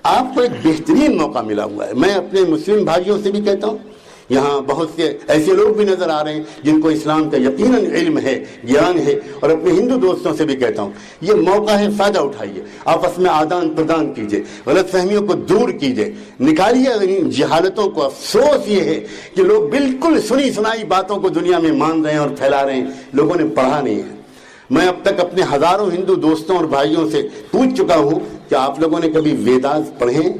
आपको एक बेहतरीन मौका मिला हुआ है। मैं अपने मुस्लिम भाइयों से भी कहता हूँ, यहाँ बहुत से ऐसे लोग भी नजर आ रहे हैं जिनको इस्लाम का यकीनन इल्म है, ज्ञान है, और अपने हिंदू दोस्तों से भी कहता हूँ, ये मौका है, फायदा उठाइए, आपस में आदान प्रदान कीजिए, गलत फहमियों को दूर कीजिए, निकालिए इन जहालतों को। अफसोस ये है कि लोग बिल्कुल सुनी सुनाई बातों को दुनिया में मान रहे हैं और फैला रहे हैं, लोगों ने पढ़ा नहीं है। मैं अब तक अपने हजारों हिंदू दोस्तों और भाइयों से पूछ चुका हूं कि आप लोगों ने कभी वेदास पढ़े?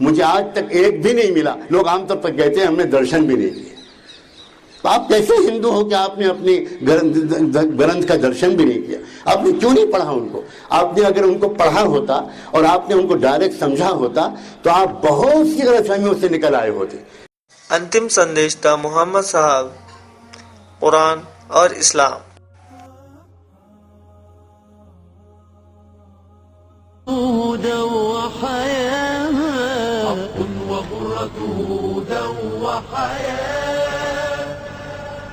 मुझे आज तक एक भी नहीं मिला। लोग आमतौर पर कहते हैं हमने दर्शन भी नहीं किए। तो आप कैसे हिंदू हो कि आपने अपनी ग्रंथ का दर्शन भी नहीं किया? आपने क्यों नहीं पढ़ा उनको? आपने अगर उनको पढ़ा होता और आपने उनको डायरेक्ट समझा होता तो आप बहुत सी गलतफहमियों से निकल आए होते। अंतिम संदेश था मोहम्मद साहब, कुरान और इस्लाम।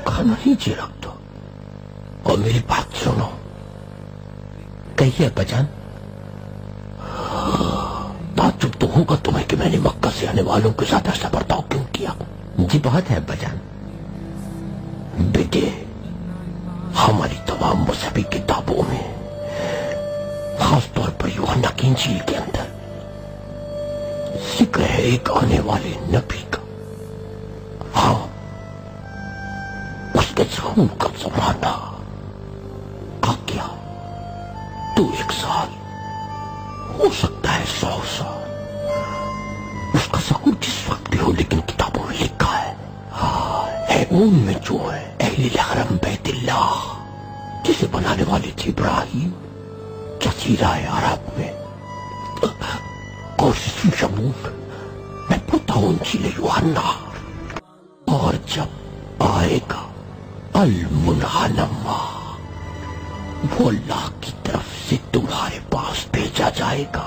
खाना नीचे रख दो और मेरी बात सुनो। कहिए अब्बाजान। ताज्जुब तो होगा तुम्हें कि मैंने मक्का से आने वालों के साथ ऐसा बर्ताव क्यों किया। जी बहुत है अब्बाजान। बेटे, हमारी तमाम मजहबी किताबों में, खास तौर पर यूहन्ना की इंजील के अंदर जिक्र है एक आने वाले नबी का। हाँ, उसके ज़हूर का ज़माना का क्या 2-1 साल, हो सकता है 100 साल। उसका ज़हूर जिस वक्त भी हो, लेकिन किताबों में लिखा है उनमें जो है अहले हरम बैतुल्लाह, जिसे बनाने वाले थे इब्राहिम, जजीरा अरब में मैं पता हूं इंजील यूहन्ना। और जब आएगा अल मुनहनमा, वो अल्लाह की तरफ से तुम्हारे पास भेजा जाएगा।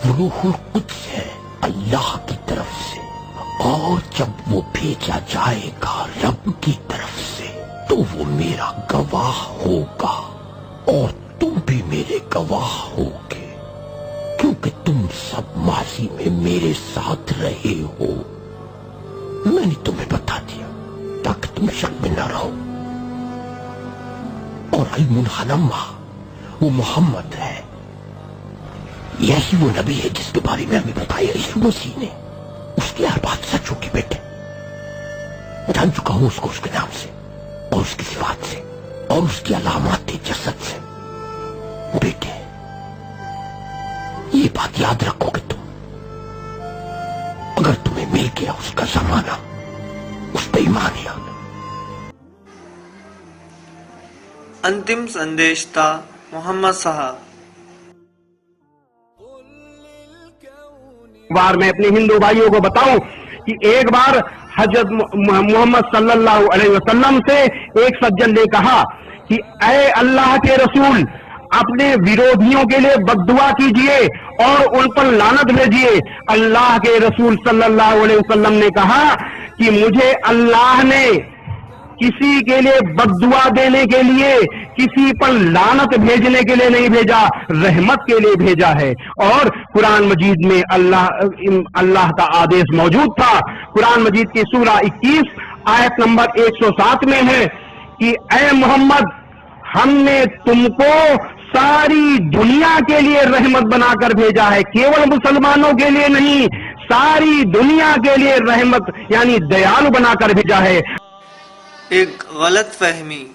वो रूहुल कुद्स है अल्लाह की तरफ से, और जब वो भेजा जाएगा रब की तरफ से तो वो मेरा गवाह होगा और तुम भी मेरे गवाह होगे, क्योंकि तुम सब माजी में मेरे साथ रहे हो। मैंने तुम्हें बता दिया ताकि तुम शक में न रहो। और अल-मुनहनमा वो मोहम्मद है, यही वो नबी है जिसके बारे में हमें बताया यीशु मसीह ने। उसकी हर बात सच होगी बेटे। जान चुका हूं उसको उसके नाम से और उसकी सिफात से और उसकी अलामत जसद से। बेटे, ये बात याद रखोगे तुम। अगर तुम्हें मिल गया उसका जमाना, उस पे ईमान ही आना। अंतिम संदेश था मोहम्मद साहब। बार मैं अपने हिंदू भाइयों को बताऊं कि एक बार हजरत मोहम्मद सल्लल्लाहु अलैहि वसल्लम से एक सज्जन ने कहा कि ऐ अल्लाह के रसूल, अपने विरोधियों के लिए बद्दुआ कीजिए और उन पर लानत भेजिए। अल्लाह के रसूल सल्लल्लाहु अलैहि वसल्लम ने कहा कि मुझे अल्लाह ने किसी के लिए बद्दुआ देने के लिए, किसी पर लानत भेजने के लिए नहीं भेजा, रहमत के लिए भेजा है। और कुरान मजीद में अल्लाह का आदेश मौजूद था। कुरान मजीद की सूरा 21 आयत नंबर 107 में है कि ऐ मोहम्मद, हमने तुमको सारी दुनिया के लिए रहमत बनाकर भेजा है, केवल मुसलमानों के लिए नहीं, सारी दुनिया के लिए रहमत यानी दयालु बनाकर भेजा है। एक गलत फहमी।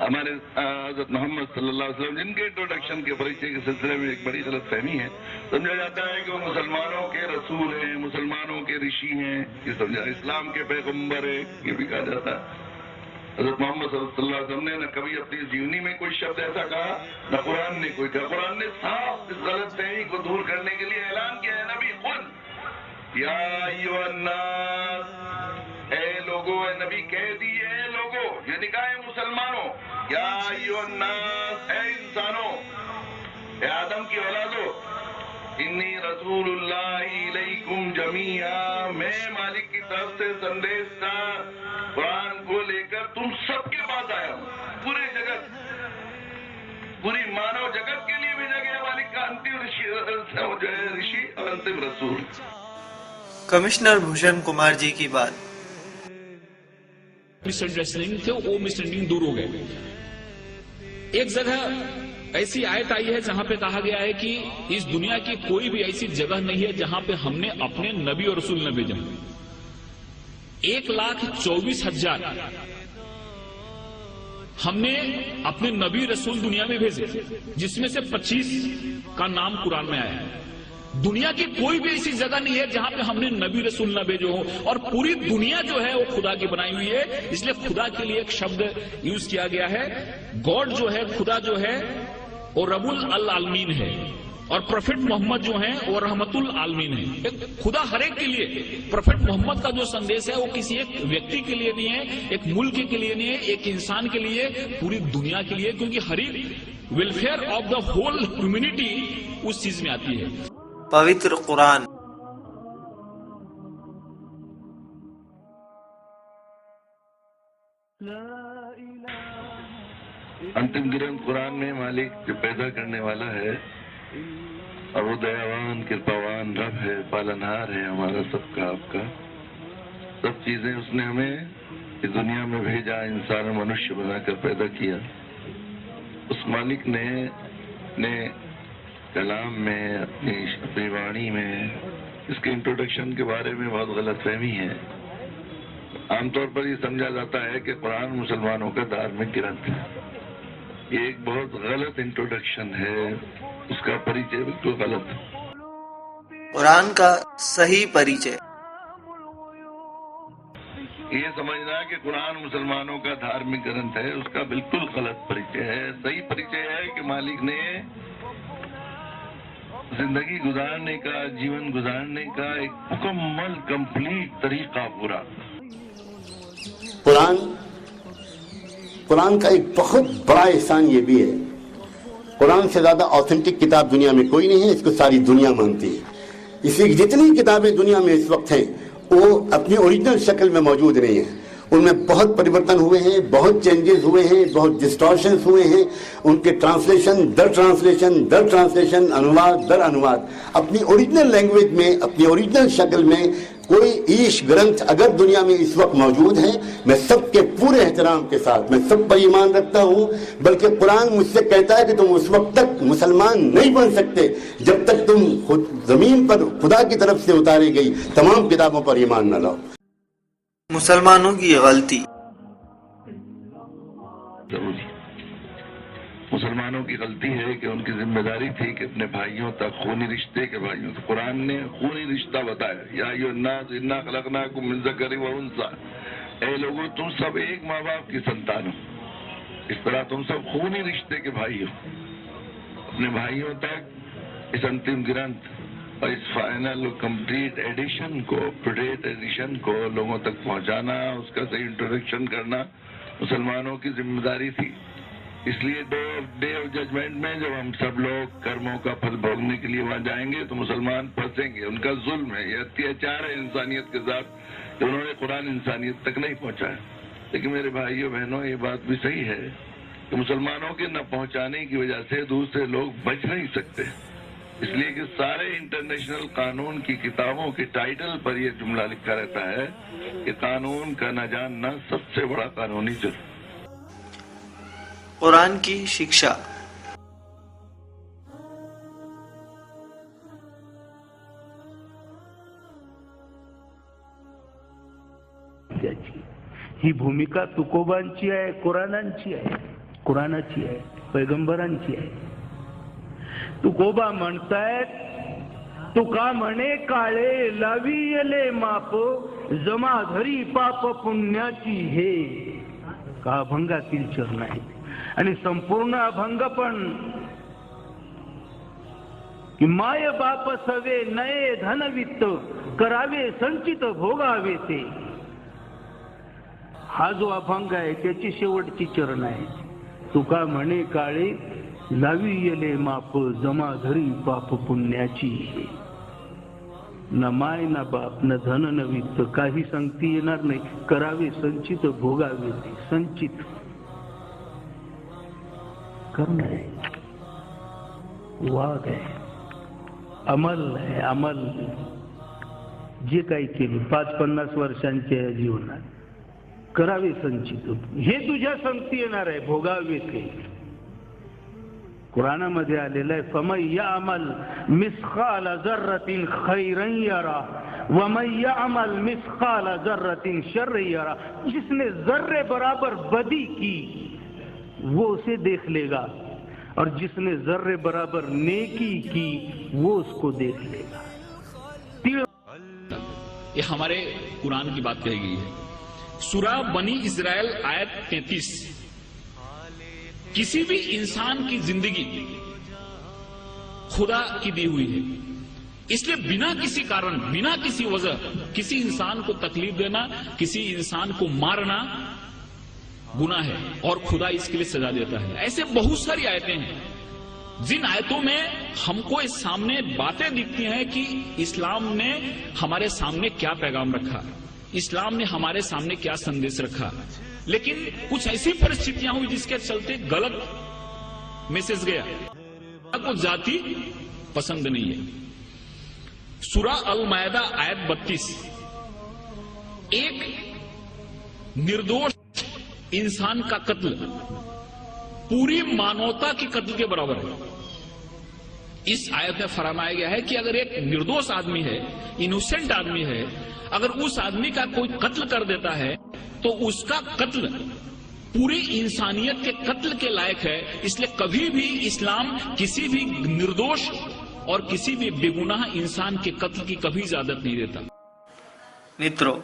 हमारे हज़रत मोहम्मद सल्लल्लाहु अलैहि वसल्लम जिनके इंट्रोडक्शन के परिचय के सिलसिले में एक बड़ी गलत फहमी है। समझा जाता है कि वो मुसलमानों के रसूल हैं, मुसलमानों के ऋषि हैं, ये समझा इस्लाम के पैगंबर है, ये भी कहा जाता है। हज़रत मोहम्मद सल्लल्लाहु अलैहि वसल्लम ने न कभी अपनी जीवनी में कोई शब्द ऐसा कहा, न कुरान ने कोई कहा। कुरान ने साफ इस गलत फहमी को दूर करने के लिए ऐलान किया है, नबी खुद या अय्युहन्नास, ऐ लोगो, ऐ नबी कह दिए ऐ लोगो, यानी कहा है मुसलमानों, या अय्युहन्नास, ऐ इंसानों, ऐ आदम की औलादो, इन्नी रसूलुल्लाहि इलैकुम जमीआ, मैं मालिक की तरफ से संदेश का कुरान को लेकर तुम सबके पास आया हूं, पूरे जगत। पूरी मानव जगत के लिए भेजा गया मालिक का अंतिम ऋषि और अंतिम रसूल। कमिश्नर भूषण कुमार जी की बात। मिसअंडरस्टैंडिंग थे, वो मिसअंडरस्टैंडिंग दूर हो गए। एक जगह ऐसी आयत आई है जहां पे कहा गया है कि इस दुनिया की कोई भी ऐसी जगह नहीं है जहां पे हमने अपने नबी और रसूल न भेजा। 1,24,000 हमने अपने नबी रसूल दुनिया में भेजे, जिसमें से 25 का नाम कुरान में आया है। दुनिया की कोई भी ऐसी जगह नहीं है जहां पे हमने नबी रसूल न भेजे हो, और पूरी दुनिया जो है वो खुदा की बनाई हुई है। इसलिए खुदा के लिए एक शब्द यूज किया गया है। गॉड जो है, खुदा जो है वो रबुल अल आलमीन है, और प्रोफेट मोहम्मद जो है वो रहमतुल आलमीन है। एक खुदा हर एक के लिए, प्रोफेट मोहम्मद का जो संदेश है वो किसी एक व्यक्ति के लिए नहीं है, एक मुल्क के लिए नहीं है, एक इंसान के लिए, पूरी दुनिया के लिए, क्योंकि हर एक welfare of the whole humanity उस चीज में आती है। पवित्र कुरान। अंतिम ग्रंथ कुरान में मालिक जो पैदा करने वाला है, और वो दयावान कृपावान रब है, पालनहार है हमारा सबका, आपका। सब चीजें उसने हमें इस दुनिया में भेजा, इंसान मनुष्य बनाकर पैदा किया। उस मालिक ने अपने कलाम में, अपनी वाणी में इसके इंट्रोडक्शन के बारे में बहुत गलतफहमी है। आमतौर पर ये समझा जाता है कि कुरान मुसलमानों का धार्मिक ग्रंथ है। ये एक बहुत गलत इंट्रोडक्शन है, उसका परिचय बिल्कुल गलत है। कुरान का सही परिचय। ये समझना कि कुरान मुसलमानों का धार्मिक ग्रंथ है, उसका बिल्कुल गलत परिचय है। सही परिचय है कि मालिक ने जिंदगी गुजारने का, जीवन गुजारने का एक मुकम्मल कंप्लीट तरीका पूरा। कुरान का एक बहुत बड़ा एहसान ये भी है, कुरान से ज्यादा ऑथेंटिक किताब दुनिया में कोई नहीं है, इसको सारी दुनिया मानती है। इसलिए जितनी किताबें दुनिया में इस वक्त हैं वो अपनी ओरिजिनल शक्ल में मौजूद नहीं है। उनमें बहुत परिवर्तन हुए हैं, बहुत चेंजेस हुए हैं, बहुत डिस्टॉर्शंस हुए हैं। उनके ट्रांसलेशन दर ट्रांसलेशन, अनुवाद दर अनुवाद, अपनी ओरिजिनल लैंग्वेज में, अपनी ओरिजिनल शक्ल में कोई ईश ग्रंथ अगर दुनिया में इस वक्त मौजूद है, मैं सबके पूरे एहतराम के साथ मैं सब पर ईमान रखता हूँ। बल्कि कुरान मुझसे कहता है कि तुम उस वक्त तक मुसलमान नहीं बन सकते जब तक तुम जमीन पर खुदा की तरफ से उतारी गई तमाम किताबों पर ईमान न लाओ। मुसलमानों की गलती। मुसलमानों की गलती है कि उनकी जिम्मेदारी थी कि अपने भाइयों तक, खूनी रिश्ते के भाइयों तक, कुरान ने खूनी रिश्ता बताया, या अय्युहन्नास इन्ना खलक़नाकुम मिन ज़करिन व उन्सा, ऐ लोगों तुम सब एक माँ बाप की संतान हो, इस तरह तुम सब खूनी रिश्ते के भाई हो। अपने भाइयों तक इस अंतिम ग्रंथ और इस फाइनल कंप्लीट एडिशन को, प्रोडेट एडिशन को लोगों तक पहुंचाना, उसका सही इंट्रोडक्शन करना मुसलमानों की जिम्मेदारी थी। इसलिए डे ऑफ जजमेंट में जब हम सब लोग कर्मों का फल भोगने के लिए वहां जाएंगे तो मुसलमान फंसेंगे। उनका जुल्म है, ये अत्याचार है इंसानियत के साथ कि उन्होंने कुरान इंसानियत तक नहीं पहुंचाया। लेकिन मेरे भाइयों बहनों, ये बात भी सही है कि मुसलमानों के न पहुंचाने की वजह से दूसरे लोग बच नहीं सकते। इसलिए कि सारे इंटरनेशनल कानून की किताबों के टाइटल पर यह जुमला लिखा रहता है कि कानून का न जानना सबसे बड़ा कानूनी जुर्म। कुरान की शिक्षा। ही भूमिका तुकोबांची आहे, कुराणांची आहे, कुराणाची आहे, पैगंबरांची आहे. तुकोबा म्हणतायत, तुका म्हणे काळे लावियले माप, जमा धरी पाप पुण्याची हे. का अभंगातील चरण आहे आणि संपूर्ण अभंग पण की माय बाप सवे नये धनवित्त, करावे संचित भोगावे ते. हा जो अभंग आहे त्याची शेवटची चरण आहे. तुका म्हणे काळे लावी येले माप, जमा धरी पाप पुण्याची. न माय न बाप न धन न वित्त, काही सांगती येणार नाही. करावे संचित भोगावे ते. संचित करणं आहे, वाघ आहे, अमल आहे, अमल जे काही केले 5-50 वर्षांच्या जीवनात करावे संचित, हे तुझ्या संगती येणार आहे, भोगावे ते. कुराणामध्ये आलेलं आहे, फमन यअमल मिस्काल जर्रतिन खैरन यरा वमन यअमल मिस्काल जर्रतिन शर्रन यरा. जिसने जर्रे बराबर बदी की वो उसे देख लेगा, और जिसने जर्रे बराबर नेकी की वो उसको देख लेगा. ये हमारे कुरान की बात कही गई है. सूरा बनी इज़राइल आयत 33. किसी भी इंसान की जिंदगी खुदा की दी हुई है, इसलिए बिना किसी कारण, बिना किसी वजह किसी इंसान को तकलीफ देना, किसी इंसान को मारना गुनाह है और खुदा इसके लिए सजा देता है. ऐसे बहुत सारी आयतें हैं जिन आयतों में हमको इस सामने बातें दिखती हैं कि इस्लाम ने हमारे सामने क्या पैगाम रखा, इस्लाम ने हमारे सामने क्या संदेश रखा. लेकिन कुछ ऐसी परिस्थितियां हुई जिसके चलते गलत मैसेज गया. को जाति पसंद नहीं है. सूरा अल मायदा आयत 32. एक निर्दोष इंसान का कत्ल पूरी मानवता की कत्ल के बराबर है. इस आयत में फरमाया गया है कि अगर एक निर्दोष आदमी है, इनोसेंट आदमी है, अगर उस आदमी का कोई कत्ल कर देता है तो उसका कत्ल पूरी इंसानियत के कत्ल के लायक है. इसलिए कभी भी इस्लाम किसी भी निर्दोष और किसी भी बेगुनाह इंसान के कत्ल की कभी इजाजत नहीं देता. मित्रों,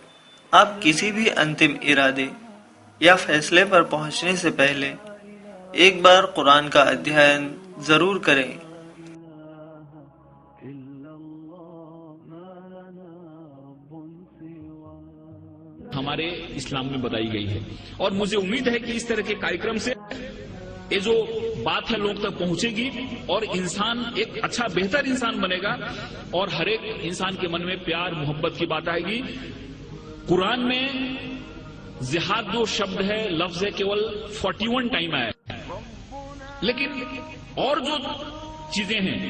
आप किसी भी अंतिम इरादे या फैसले पर पहुंचने से पहले एक बार कुरान का अध्ययन जरूर करें. हमारे इस्लाम में बताई गई है, और मुझे उम्मीद है कि इस तरह के कार्यक्रम से ये जो बात है लोग तक पहुंचेगी और इंसान एक अच्छा बेहतर इंसान बनेगा और हर एक इंसान के मन में प्यार मोहब्बत की बात आएगी. कुरान में जिहाद जो शब्द है, लफ्ज है, केवल 41 टाइम आया है. लेकिन और जो चीजें हैं,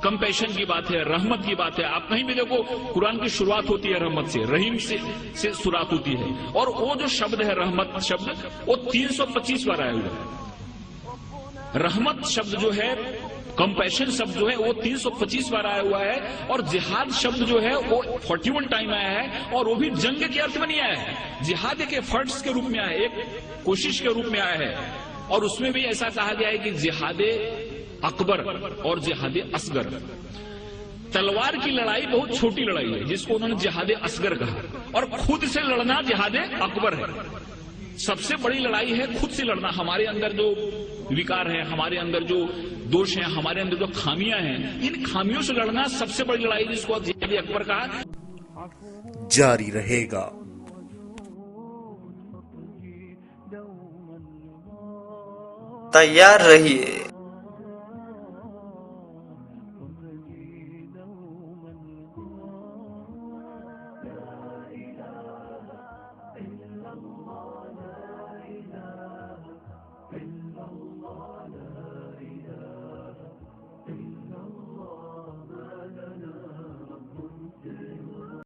कंपैशन की बात है, रहमत की बात है. आप कहीं भी देखो कुरान की शुरुआत होती है रहमत से, रहीम से शुरुआत होती है. और वो जो शब्द है रहमत शब्द, वो 325 बार आया हुआ है. रहमत शब्द जो है, कंपैशन शब्द जो है, वो 325 बार आया हुआ है. और जिहाद शब्द जो है वो 41 टाइम आया है, और वो भी जंग के अर्थ में नहीं आया है. जिहाद एक एफर्ट्स के रूप में आया है, एक कोशिश के रूप में आया है. और उसमें भी ऐसा कहा गया है कि जिहादे अकबर और जिहादे असगर. तलवार की लड़ाई बहुत छोटी लड़ाई है जिसको उन्होंने जिहादे असगर कहा, और खुद से लड़ना जिहादे अकबर है. सबसे बड़ी लड़ाई है खुद से लड़ना. हमारे अंदर जो विकार है, हमारे अंदर जो दोष है, हमारे अंदर जो खामियां हैं, इन खामियों से लड़ना सबसे बड़ी लड़ाई, जिसको जिहादे अकबर कहा. जारी रहेगा. तैयार रहिए